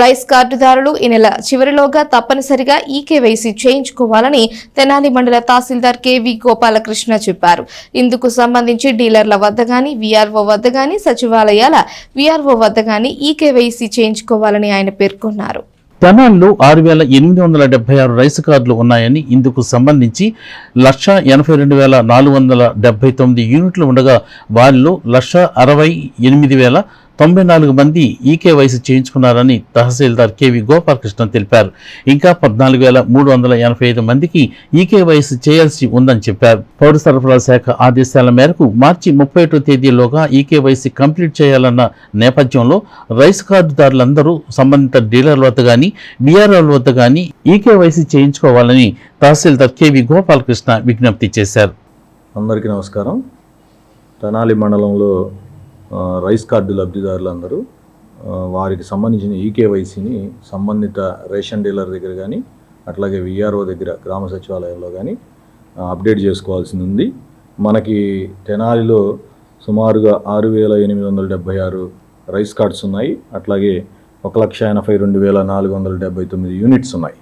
Rice కార్డుదారులు ఈ నెల చివరిలోగా తప్పనిసరిగా ఈకేవైసీ చేయించుకోవాలని తెనాలి మండల తహసీల్దార్ కెవి గోపాలకృష్ణ చెప్పారు. ఇందుకు సంబంధించి డీలర్ల వద్ద గాని, వీఆర్ఓ వద్ద గాని, సచివాలయాల వీఆర్ఓ వద్ద గాని ఈకేవైసీ చేయించుకోవాలని ఆయన పేర్కొన్నారు. తెనాలిలో 6,876 రైస్ కార్డులు ఉన్నాయని, ఇందుకు సంబంధించి 1,82,479 యూనిట్లు ఉండగా వారిలో 1,68,94 మంది ఈకేవైసీ చేయించుకున్నారని తహసీల్దార్ కెవి గోపాలకృష్ణ తెలిపారు. ఇంకా 14,385 మందికి ఈకేవైసీ చేయాల్సి ఉందని చెప్పారు. పౌర సరఫరాల శాఖ ఆదేశాల మేరకు మార్చి 31వ తేదీలోగా ఈకేవైసీ కంప్లీట్ చేయాలన్న నేపథ్యంలో రైస్ కార్డుదారులందరూ సంబంధిత డీలర్ల వద్ద గాని, బీఆర్ఓల వద్ద గాని ఈకేవైసీ చేయించుకోవాలని తహసీల్దార్ కెవి గోపాలకృష్ణ విజ్ఞప్తి చేశారు. అందరికీ నమస్కారం. తెనాలి మండలంలో రైస్ కార్డు లబ్ధిదారులందరూ వారికి సంబంధించిన ఈకేవైసీని సంబంధిత రేషన్ డీలర్ దగ్గర కానీ, అట్లాగే వీఆర్ఓ దగ్గర గ్రామ సచివాలయంలో కానీ అప్డేట్ చేసుకోవాల్సి ఉంది. మనకి తెనాలిలో సుమారుగా 6,876 రైస్ కార్డ్స్ ఉన్నాయి. అట్లాగే 1,82,479 యూనిట్స్ ఉన్నాయి.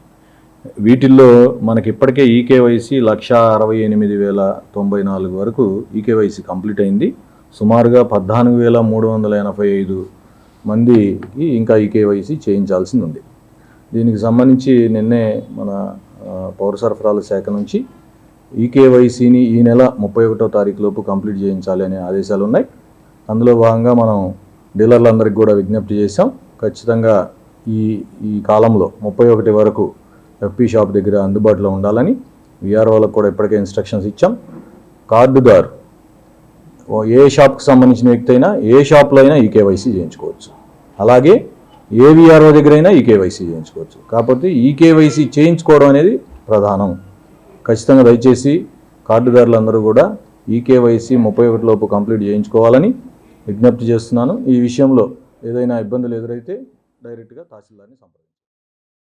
వీటిల్లో మనకి ఇప్పటికే ఈకేవైసీ 168,094 వరకు ఈకేవైసీ కంప్లీట్ అయింది. సుమారుగా 14,385 మందికి ఇంకా ఈకేవైసీ చేయించాల్సింది ఉంది. దీనికి సంబంధించి నిన్నే మన పౌర సరఫరాల శాఖ నుంచి ఈకేవైసీని ఈ నెల 31వ తారీఖు లోపు కంప్లీట్ చేయించాలి అనే ఆదేశాలు ఉన్నాయి. అందులో భాగంగా మనం డీలర్లందరికీ కూడా విజ్ఞప్తి చేశాం. ఖచ్చితంగా ఈ కాలంలో 31 వరకు ఎఫ్పీ షాప్ దగ్గర అందుబాటులో ఉండాలని వీఆర్ఓలకు కూడా ఇప్పటికే ఇన్స్ట్రక్షన్స్ ఇచ్చాం. కార్డుదారు ఏ షాప్కి సంబంధించిన వ్యక్తి అయినా ఏ షాప్లో అయినా ఈకేవైసీ చేయించుకోవచ్చు. అలాగే ఏ వీఆర్ఓ దగ్గర అయినా ఈకేవైసీ చేయించుకోవచ్చు. కాకపోతే ఈకేవైసీ చేయించుకోవడం అనేది ప్రధానం. ఖచ్చితంగా దయచేసి కార్డుదారులందరూ కూడా ఈకేవైసీ 31 లోపు కంప్లీట్ చేయించుకోవాలని విజ్ఞప్తి చేస్తున్నాను. ఈ విషయంలో ఏదైనా ఇబ్బందులు ఎదురైతే డైరెక్ట్గా తహసీల్దార్ని సంప్రదించండి.